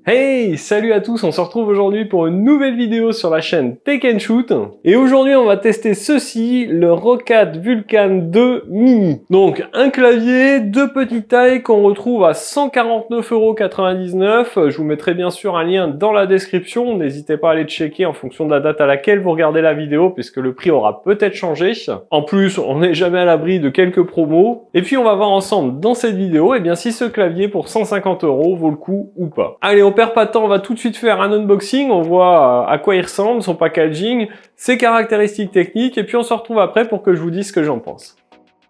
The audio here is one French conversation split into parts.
Hey, salut à tous, on se retrouve aujourd'hui pour une nouvelle vidéo sur la chaîne Tech & Shoot. Et aujourd'hui, on va tester ceci, le Roccat Vulcan 2 Mini. Donc, un clavier de petite taille qu'on retrouve à 149,99 €. Je vous mettrai bien sûr un lien dans la description. N'hésitez pas à aller checker en fonction de la date à laquelle vous regardez la vidéo, puisque le prix aura peut-être changé. En plus, on n'est jamais à l'abri de quelques promos. Et puis, on va voir ensemble dans cette vidéo, si ce clavier pour 150 € vaut le coup ou pas. Allez, on perd pas de temps, on va tout de suite faire un unboxing, on voit à quoi il ressemble, son packaging, ses caractéristiques techniques, et puis on se retrouve après pour que je vous dise ce que j'en pense.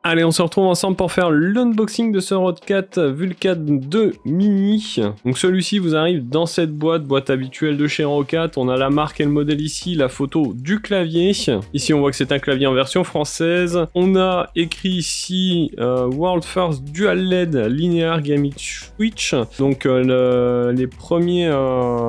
Allez, on se retrouve ensemble pour faire l'unboxing de ce Roccat Vulcan 2 Mini. Donc celui-ci vous arrive dans cette boîte habituelle de chez Roccat. On a la marque et le modèle ici, la photo du clavier. Ici on voit que c'est un clavier en version française. On a écrit ici World First Dual LED Linear Gaming Switch. Donc les premiers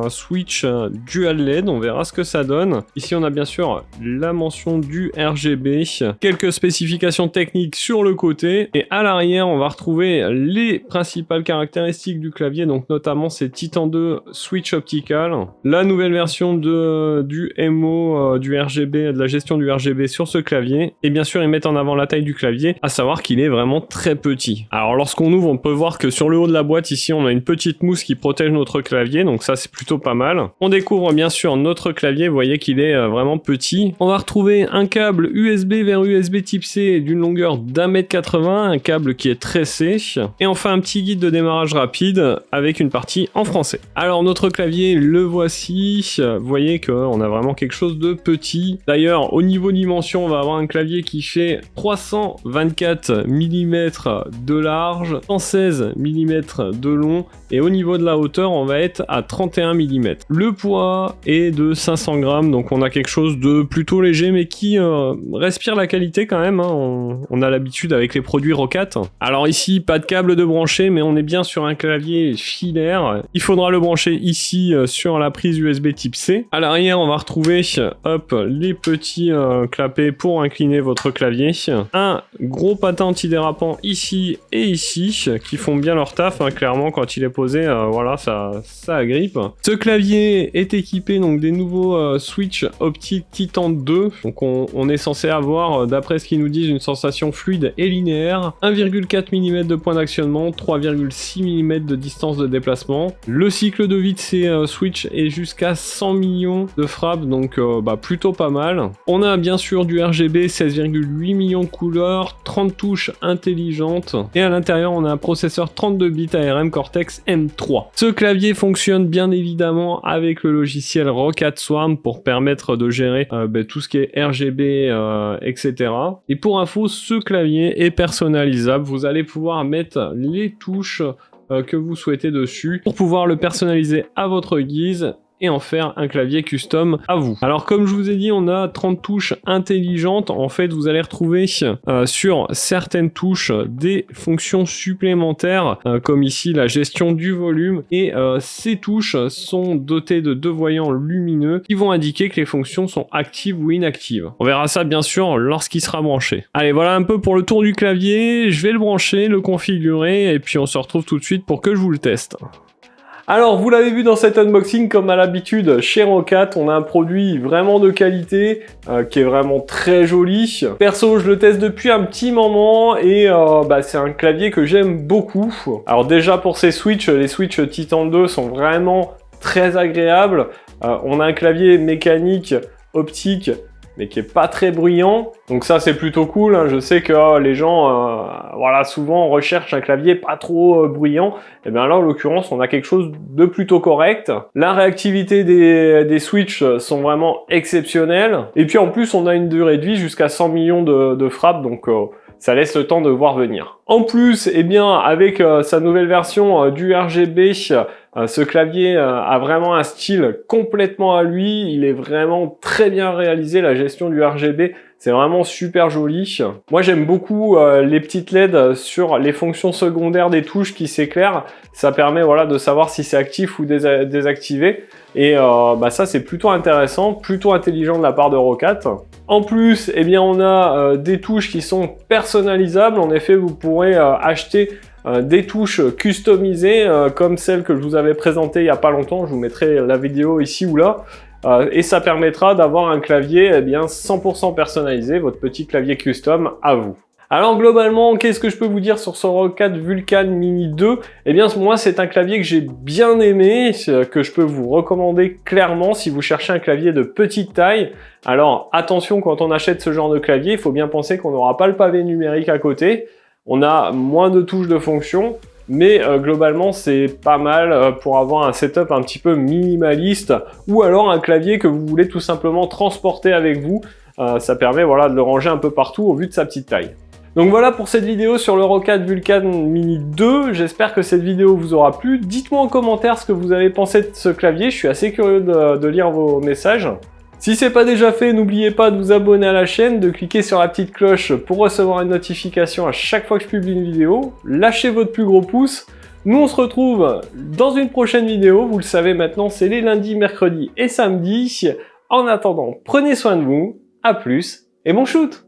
switch Dual LED, on verra ce que ça donne. Ici on a bien sûr la mention du RGB, quelques spécifications techniques sur le côté, et à l'arrière on va retrouver les principales caractéristiques du clavier, donc notamment ces Titan 2 switch optical, la nouvelle version du MO, du RGB, de la gestion du RGB sur ce clavier, et bien sûr ils mettent en avant la taille du clavier, à savoir qu'il est vraiment très petit. Alors lorsqu'on ouvre, on peut voir que sur le haut de la boîte ici on a une petite mousse qui protège notre clavier, donc ça c'est plutôt pas mal. On découvre bien sûr notre clavier, vous voyez qu'il est vraiment petit. On va retrouver un câble USB vers USB type C d'une longueur d'1,80 m, un câble qui est tressé, et enfin un petit guide de démarrage rapide avec une partie en français. Alors notre clavier, le voici, vous voyez qu'on a vraiment quelque chose de petit. D'ailleurs au niveau dimension, on va avoir un clavier qui fait 324 mm de large, 116 mm de long, et au niveau de la hauteur on va être à 31 mm. Le poids est de 500 grammes, donc on a quelque chose de plutôt léger mais qui respire la qualité quand même, hein. On a l'habitude avec les produits Roccat. Alors ici, pas de câble de brancher, mais on est bien sur un clavier filaire. Il faudra le brancher ici sur la prise USB type C. À l'arrière, on va retrouver les petits clapets pour incliner votre clavier. Un gros patin antidérapant ici et ici, qui font bien leur taf, hein, clairement quand il est posé, voilà, ça agrippe. Ce clavier est équipé donc des nouveaux switch optiques Titan 2. Donc on est censé avoir, d'après ce qu'ils nous disent, une sensation fluide et linéaire, 1,4 mm de point d'actionnement, 3,6 mm de distance de déplacement. Le cycle de vie de ces switch est jusqu'à 100 millions de frappes, donc plutôt pas mal. On a bien sûr du RGB, 16,8 millions de couleurs, 30 touches intelligentes, et à l'intérieur on a un processeur 32 bits ARM Cortex M3. Ce clavier fonctionne bien évidemment avec le logiciel Roccat Swarm pour permettre de gérer tout ce qui est RGB, etc. Et pour info, ce clavier est personnalisable, vous allez pouvoir mettre les touches que vous souhaitez dessus pour pouvoir le personnaliser à votre guise et en faire un clavier custom à vous. Alors comme je vous ai dit, on a 30 touches intelligentes. En fait, vous allez retrouver sur certaines touches des fonctions supplémentaires, comme ici la gestion du volume, et ces touches sont dotées de deux voyants lumineux qui vont indiquer que les fonctions sont actives ou inactives. On verra ça bien sûr lorsqu'il sera branché. Allez, voilà un peu pour le tour du clavier. Je vais le brancher, le configurer, et puis on se retrouve tout de suite pour que je vous le teste. Alors, vous l'avez vu dans cet unboxing, comme à l'habitude, chez Roccat, on a un produit vraiment de qualité, qui est vraiment très joli. Perso, je le teste depuis un petit moment, et c'est un clavier que j'aime beaucoup. Alors déjà, pour ces switches, les switches Titan 2 sont vraiment très agréables. On a un clavier mécanique, optique, mais qui est pas très bruyant, donc ça c'est plutôt cool, hein. Je sais que les gens souvent recherchent un clavier pas trop bruyant, et bien là en l'occurrence on a quelque chose de plutôt correct. La réactivité des switches sont vraiment exceptionnelles, et puis en plus on a une durée de vie jusqu'à 100 millions de frappes, donc ça laisse le temps de voir venir. En plus, avec sa nouvelle version du RGB, ce clavier a vraiment un style complètement à lui, il est vraiment très bien réalisé, la gestion du RGB, c'est vraiment super joli. Moi j'aime beaucoup les petites LED sur les fonctions secondaires des touches qui s'éclairent, ça permet de savoir si c'est actif ou désactivé, et ça c'est plutôt intéressant, plutôt intelligent de la part de Roccat. En plus, on a des touches qui sont personnalisables, en effet vous pourrez acheter des touches customisées comme celle que je vous avais présentée il n'y a pas longtemps. Je vous mettrai la vidéo ici ou là. Et ça permettra d'avoir un clavier 100% personnalisé, votre petit clavier custom à vous. Alors globalement, qu'est-ce que je peux vous dire sur ce Roccat Vulcan Mini 2? Eh bien moi c'est un clavier que j'ai bien aimé, que je peux vous recommander clairement si vous cherchez un clavier de petite taille. Alors attention, quand on achète ce genre de clavier, il faut bien penser qu'on n'aura pas le pavé numérique à côté. On a moins de touches de fonction. Mais globalement c'est pas mal pour avoir un setup un petit peu minimaliste ou alors un clavier que vous voulez tout simplement transporter avec vous. Ça permet voilà, de le ranger un peu partout au vu de sa petite taille. Donc voilà pour cette vidéo sur le Roccat Vulcan Mini 2, j'espère que cette vidéo vous aura plu. Dites-moi en commentaire ce que vous avez pensé de ce clavier, je suis assez curieux de lire vos messages. Si c'est pas déjà fait, n'oubliez pas de vous abonner à la chaîne, de cliquer sur la petite cloche pour recevoir une notification à chaque fois que je publie une vidéo. Lâchez votre plus gros pouce. Nous on se retrouve dans une prochaine vidéo, vous le savez maintenant, c'est les lundis, mercredis et samedis. En attendant, prenez soin de vous, à plus et bon shoot!